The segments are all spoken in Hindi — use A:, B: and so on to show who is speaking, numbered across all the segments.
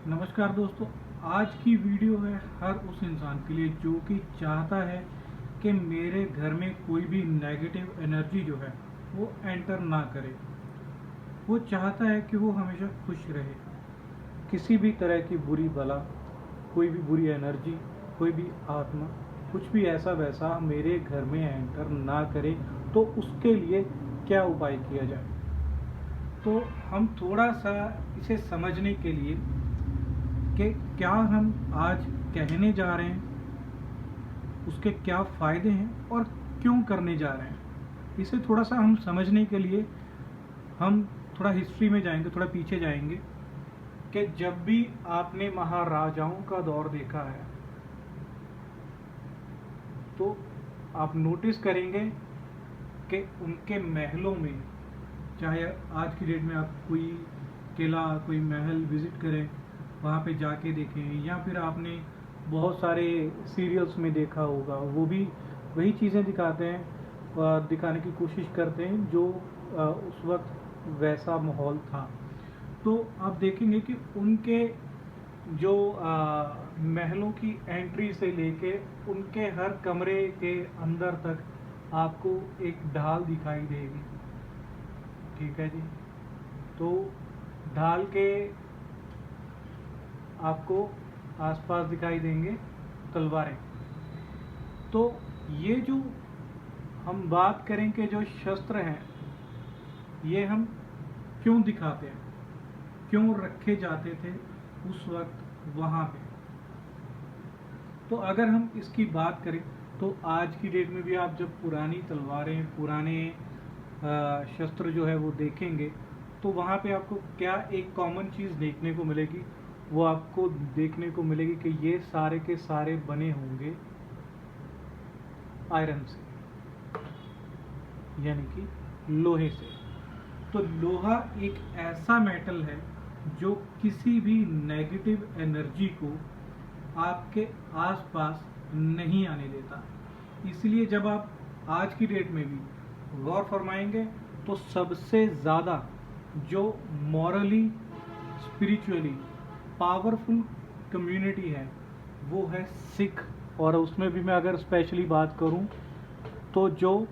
A: नमस्कार दोस्तों। आज की वीडियो है हर उस इंसान के लिए जो कि चाहता है कि मेरे घर में कोई भी नेगेटिव एनर्जी जो है वो एंटर ना करे। वो चाहता है कि वो हमेशा खुश रहे। किसी भी तरह की बुरी बला, कोई भी बुरी एनर्जी, कोई भी आत्मा, कुछ भी ऐसा वैसा मेरे घर में एंटर ना करे। तो उसके लिए क्या उपाय किया जाए? तो हम थोड़ा सा इसे समझने के लिए कि क्या हम आज कहने जा रहे हैं, उसके क्या फ़ायदे हैं और क्यों करने जा रहे हैं, इसे थोड़ा सा हम समझने के लिए हम थोड़ा हिस्ट्री में जाएंगे, थोड़ा पीछे जाएंगे कि जब भी आपने महाराजाओं का दौर देखा है तो आप नोटिस करेंगे कि उनके महलों में, चाहे आज की डेट में आप कोई किला, कोई महल विज़िट करें, वहाँ पे जाके देखें, या फिर आपने बहुत सारे सीरियल्स में देखा होगा, वो भी वही चीज़ें दिखाते हैं और दिखाने की कोशिश करते हैं जो उस वक्त वैसा माहौल था। तो आप देखेंगे कि उनके जो महलों की एंट्री से लेके उनके हर कमरे के अंदर तक आपको एक ढाल दिखाई देगी। ठीक है जी। तो ढाल के आपको आसपास दिखाई देंगे तलवारें। तो ये जो हम बात करें कि जो शस्त्र हैं ये हम क्यों दिखाते हैं, क्यों रखे जाते थे उस वक्त वहाँ पे। तो अगर हम इसकी बात करें तो आज की डेट में भी आप जब पुरानी तलवारें, पुराने शस्त्र जो है वो देखेंगे तो वहाँ पे आपको क्या एक कॉमन चीज़ देखने को मिलेगी, वो आपको देखने को मिलेगी कि ये सारे के सारे बने होंगे आयरन से, यानी कि लोहे से। तो लोहा एक ऐसा मेटल है जो किसी भी नेगेटिव एनर्जी को आपके आसपास नहीं आने देता। इसलिए जब आप आज की डेट में भी गौर फरमाएंगे तो सबसे ज़्यादा जो मॉरली, स्पिरिचुअली पावरफुल कम्युनिटी है वो है सिख। और उसमें भी मैं अगर स्पेशली बात करूं तो जो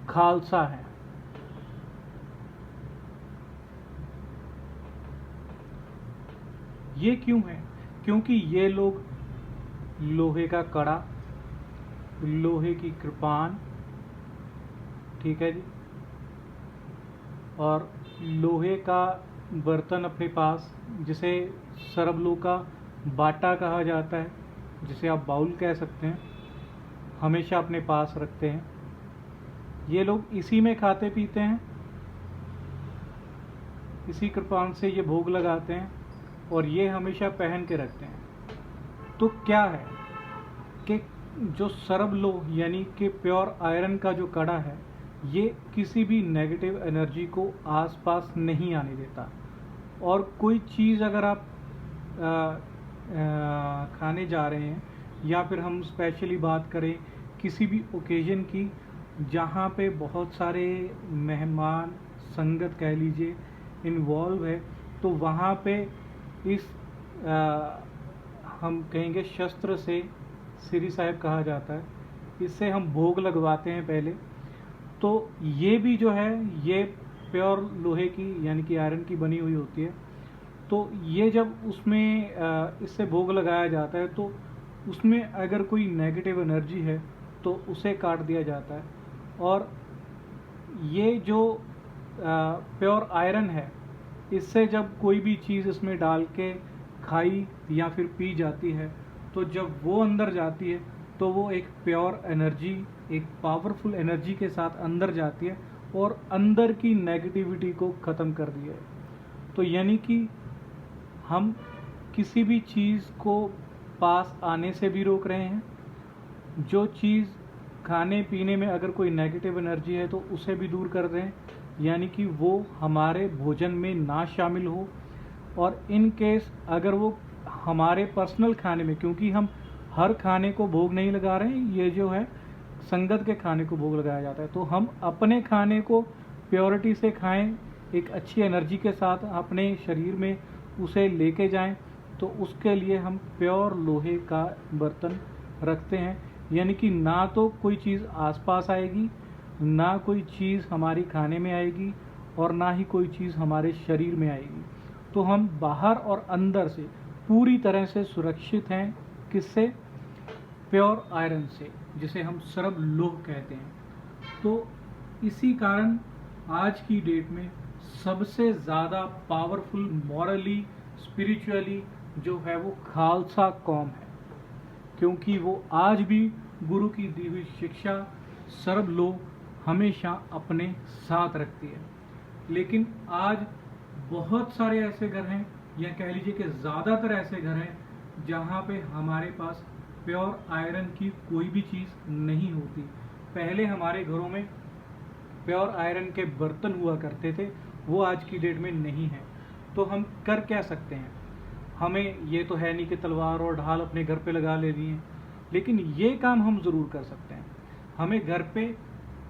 A: खालसा है। ये क्यों है? क्योंकि ये लोग लोहे का कड़ा, लोहे की कृपान, ठीक है जी, और लोहे का बर्तन अपने पास, जिसे सरबलों का बाटा कहा जाता है, जिसे आप बाउल कह सकते हैं, हमेशा अपने पास रखते हैं। ये लोग इसी में खाते पीते हैं, इसी कृपान से ये भोग लगाते हैं और ये हमेशा पहन के रखते हैं। तो क्या है कि जो सरबलो यानी कि प्योर आयरन का जो कड़ा है ये किसी भी नेगेटिव एनर्जी को आसपास नहीं आने देता। और कोई चीज़ अगर आप खाने जा रहे हैं, या फिर हम स्पेशली बात करें किसी भी ओकेजन की जहाँ पे बहुत सारे मेहमान, संगत कह लीजिए, इन्वॉल्व है, तो वहाँ पे इस हम कहेंगे शस्त्र से, श्री साहिब कहा जाता है, इससे हम भोग लगवाते हैं पहले। तो ये भी जो है ये प्योर लोहे की यानी कि आयरन की बनी हुई होती है। तो ये जब उसमें इससे भोग लगाया जाता है तो उसमें अगर कोई नेगेटिव एनर्जी है तो उसे काट दिया जाता है। और ये जो प्योर आयरन है, इससे जब कोई भी चीज़ इसमें डाल के खाई या फिर पी जाती है तो जब वो अंदर जाती है तो वो एक प्योर एनर्जी, एक पावरफुल एनर्जी के साथ अंदर जाती है और अंदर की नेगेटिविटी को ख़त्म कर दिया है। तो यानी कि हम किसी भी चीज़ को पास आने से भी रोक रहे हैं। जो चीज़ खाने पीने में अगर कोई नेगेटिव एनर्जी है तो उसे भी दूर कर रहे हैं, यानी कि वो हमारे भोजन में ना शामिल हो। और इन केस अगर वो हमारे पर्सनल खाने में, क्योंकि हम हर खाने को भोग नहीं लगा रहे हैं, ये जो है संगत के खाने को भोग लगाया जाता है, तो हम अपने खाने को प्योरिटी से खाएं, एक अच्छी एनर्जी के साथ अपने शरीर में उसे लेके जाएं तो उसके लिए हम प्योर लोहे का बर्तन रखते हैं। यानी कि ना तो कोई चीज़ आसपास आएगी, ना कोई चीज़ हमारी खाने में आएगी, और ना ही कोई चीज़ हमारे शरीर में आएगी। तो हम बाहर और अंदर से पूरी तरह से सुरक्षित हैं। किससे? प्योर आयरन से, जिसे हम सर्व लोह कहते हैं। तो इसी कारण आज की डेट में सबसे ज़्यादा पावरफुल मॉरली स्पिरिचुअली जो है वो खालसा कौम है, क्योंकि वो आज भी गुरु की दी हुई शिक्षा सर्व लोह हमेशा अपने साथ रखती है। लेकिन आज बहुत सारे ऐसे घर हैं, या कह लीजिए कि ज़्यादातर ऐसे घर हैं जहाँ पे हमारे पास प्योर आयरन की कोई भी चीज़ नहीं होती। पहले हमारे घरों में प्योर आयरन के बर्तन हुआ करते थे, वो आज की डेट में नहीं है। तो हम कर क्या सकते हैं? हमें ये तो है नहीं कि तलवार और ढाल अपने घर पे लगा ले रही हैं, लेकिन ये काम हम ज़रूर कर सकते हैं। हमें घर पे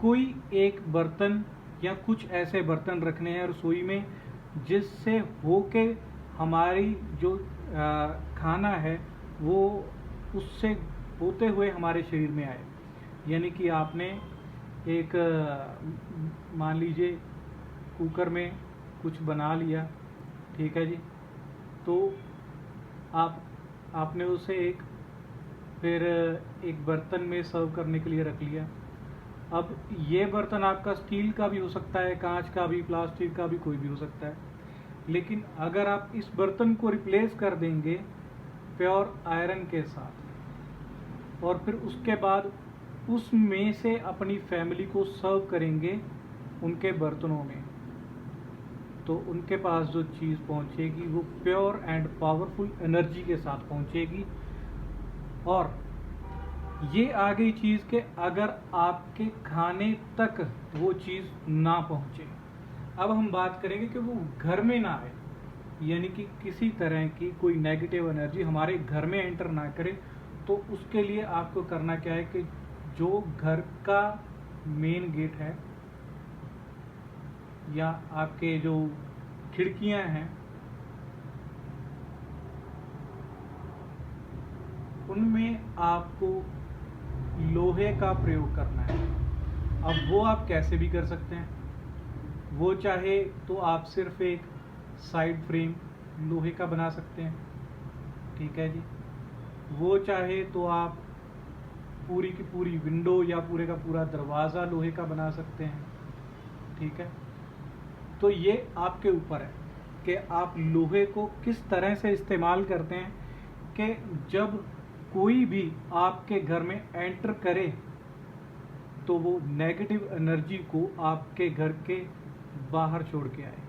A: कोई एक बर्तन या कुछ ऐसे बर्तन रखने हैं रसोई में, जिससे हो के हमारी जो खाना है वो उससे होते हुए हमारे शरीर में आए। यानी कि आपने एक मान लीजिए कुकर में कुछ बना लिया, ठीक है जी, तो आपने उसे फिर एक बर्तन में सर्व करने के लिए रख लिया। अब ये बर्तन आपका स्टील का भी हो सकता है, कांच का भी, प्लास्टिक का भी, कोई भी हो सकता है। लेकिन अगर आप इस बर्तन को रिप्लेस कर देंगे प्योर आयरन के साथ, और फिर उसके बाद उसमें से अपनी फैमिली को सर्व करेंगे उनके बर्तनों में, तो उनके पास जो चीज़ पहुंचेगी वो प्योर एंड पावरफुल एनर्जी के साथ पहुंचेगी। और ये आ गई चीज़ के अगर आपके खाने तक वो चीज़ ना पहुंचे। अब हम बात करेंगे कि वो घर में ना आए, यानी कि किसी तरह की कोई नेगेटिव एनर्जी हमारे घर में एंटर ना करे। तो उसके लिए आपको करना क्या है कि जो घर का मेन गेट है या आपके जो खिड़कियां हैं, उनमें आपको लोहे का प्रयोग करना है। अब वो आप कैसे भी कर सकते हैं। वो चाहे तो आप सिर्फ एक साइड फ्रेम लोहे का बना सकते हैं, ठीक है जी। वो चाहे तो आप पूरी की पूरी विंडो या पूरे का पूरा दरवाज़ा लोहे का बना सकते हैं, ठीक है। तो ये आपके ऊपर है कि आप लोहे को किस तरह से इस्तेमाल करते हैं कि जब कोई भी आपके घर में एंटर करे तो वो नेगेटिव एनर्जी को आपके घर के बाहर छोड़ के आए।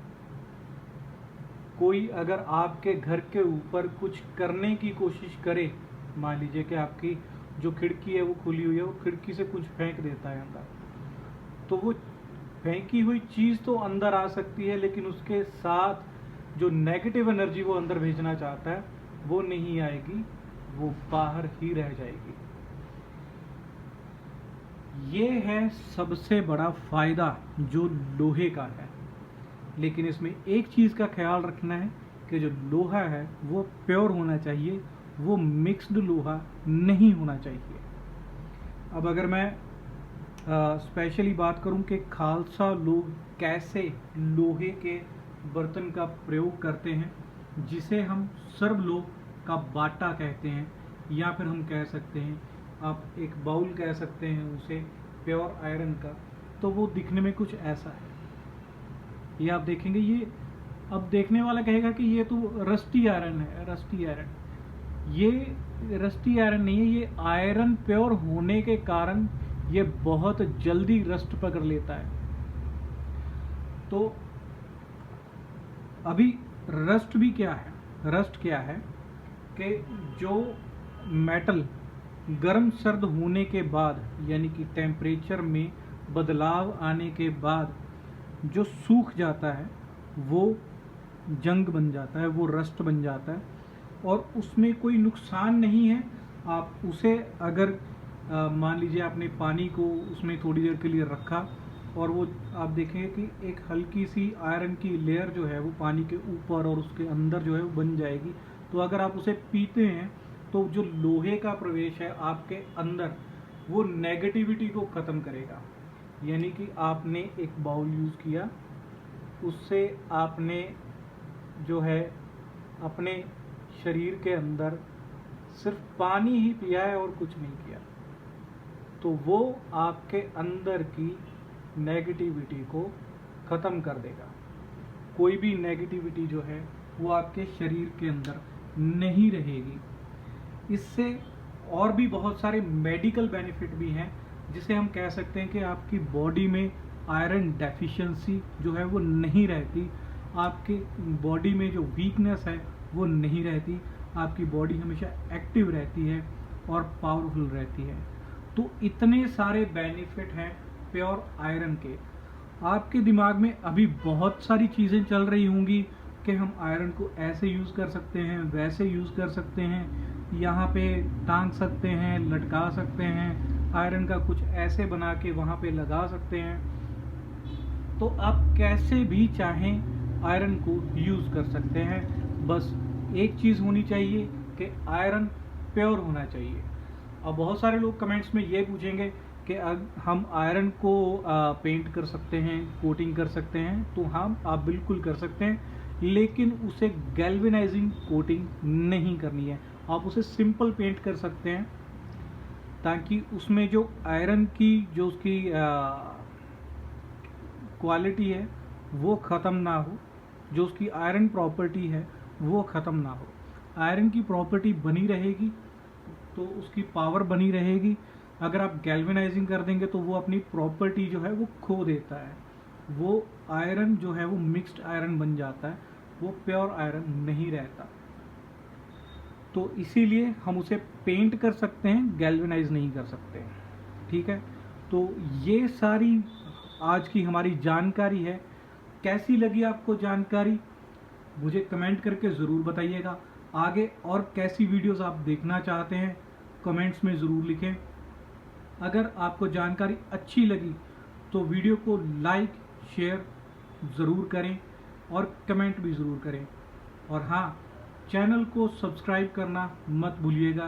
A: कोई अगर आपके घर के ऊपर कुछ करने की कोशिश करे, मान लीजिए कि आपकी जो खिड़की है वो खुली हुई है, वो खिड़की से कुछ फेंक देता है अंदर, तो वो फेंकी हुई चीज़ तो अंदर आ सकती है, लेकिन उसके साथ जो नेगेटिव एनर्जी वो अंदर भेजना चाहता है वो नहीं आएगी, वो बाहर ही रह जाएगी। ये है सबसे बड़ा फायदा जो लोहे का है। लेकिन इसमें एक चीज़ का ख्याल रखना है कि जो लोहा है वो प्योर होना चाहिए, वो मिक्स्ड लोहा नहीं होना चाहिए। अब अगर मैं स्पेशली बात करूं कि खालसा लोग कैसे लोहे के बर्तन का प्रयोग करते हैं, जिसे हम सर्व लोह का बाटा कहते हैं, या फिर हम कह सकते हैं आप एक बाउल कह सकते हैं उसे प्योर आयरन का। तो वो दिखने में कुछ ऐसा है। ये आप देखेंगे, ये अब देखने वाला कहेगा कि ये तो रस्टी आयरन है। रस्टी आयरन, ये रस्टी आयरन नहीं है, ये आयरन प्योर होने के कारण ये बहुत जल्दी रस्ट पकड़ लेता है। तो अभी रस्ट भी क्या है? रस्ट क्या है कि जो मेटल गर्म सर्द होने के बाद, यानी कि टेम्परेचर में बदलाव आने के बाद जो सूख जाता है वो जंग बन जाता है, वो रस्ट बन जाता है, और उसमें कोई नुकसान नहीं है। आप उसे अगर मान लीजिए आपने पानी को उसमें थोड़ी देर के लिए रखा, और वो आप देखेंगे कि एक हल्की सी आयरन की लेयर जो है वो पानी के ऊपर और उसके अंदर जो है वो बन जाएगी, तो अगर आप उसे पीते हैं तो जो लोहे का प्रवेश है आपके अंदर वो नेगेटिविटी को ख़त्म करेगा। यानी कि आपने एक बाउल यूज़ किया, उससे आपने जो है अपने शरीर के अंदर सिर्फ पानी ही पिया है और कुछ नहीं किया, तो वो आपके अंदर की नेगेटिविटी को ख़त्म कर देगा। कोई भी नेगेटिविटी जो है वो आपके शरीर के अंदर नहीं रहेगी। इससे और भी बहुत सारे मेडिकल बेनिफिट भी हैं, जिसे हम कह सकते हैं कि आपकी बॉडी में आयरन डेफिशिएंसी जो है वो नहीं रहती, आपकी बॉडी में जो वीकनेस है वो नहीं रहती, आपकी बॉडी हमेशा एक्टिव रहती है और पावरफुल रहती है। तो इतने सारे बेनिफिट हैं प्योर आयरन के। आपके दिमाग में अभी बहुत सारी चीज़ें चल रही होंगी कि हम आयरन को ऐसे यूज़ कर सकते हैं, वैसे यूज़ कर सकते हैं, यहाँ पे टांग सकते हैं, लटका सकते हैं, आयरन का कुछ ऐसे बना के वहाँ पे लगा सकते हैं। तो आप कैसे भी चाहें आयरन को यूज़ कर सकते हैं। बस एक चीज़ होनी चाहिए कि आयरन प्योर होना चाहिए। अब बहुत सारे लोग कमेंट्स में ये पूछेंगे कि हम आयरन को पेंट कर सकते हैं, कोटिंग कर सकते हैं, तो हम आप बिल्कुल कर सकते हैं, लेकिन उसे गैल्वेनाइजिंग कोटिंग नहीं करनी है। आप उसे सिंपल पेंट कर सकते हैं, ताकि उसमें जो आयरन की जो उसकी क्वालिटी है वो ख़त्म ना हो, जो उसकी आयरन प्रॉपर्टी है वो ख़त्म ना हो। आयरन की प्रॉपर्टी बनी रहेगी तो उसकी पावर बनी रहेगी। अगर आप गैल्वेनाइजिंग कर देंगे तो वो अपनी प्रॉपर्टी जो है वो खो देता है, वो आयरन जो है वो मिक्स्ड आयरन बन जाता है, वो प्योर आयरन नहीं रहता। तो इसीलिए हम उसे पेंट कर सकते हैं, गैल्वेनाइज नहीं कर सकते। ठीक है, तो ये सारी आज की हमारी जानकारी है। कैसी लगी आपको जानकारी, मुझे कमेंट करके ज़रूर बताइएगा। आगे और कैसी वीडियोस आप देखना चाहते हैं कमेंट्स में ज़रूर लिखें। अगर आपको जानकारी अच्छी लगी तो वीडियो को लाइक शेयर ज़रूर करें और कमेंट भी ज़रूर करें। और हाँ, चैनल को सब्सक्राइब करना मत भूलिएगा,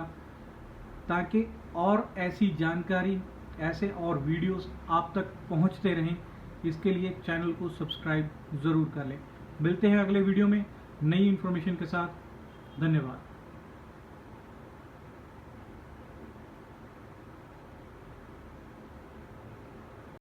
A: ताकि और ऐसी जानकारी, ऐसे और वीडियोस आप तक पहुंचते रहें। इसके लिए चैनल को सब्सक्राइब ज़रूर कर लें। मिलते हैं अगले वीडियो में नई इन्फॉर्मेशन के साथ। धन्यवाद।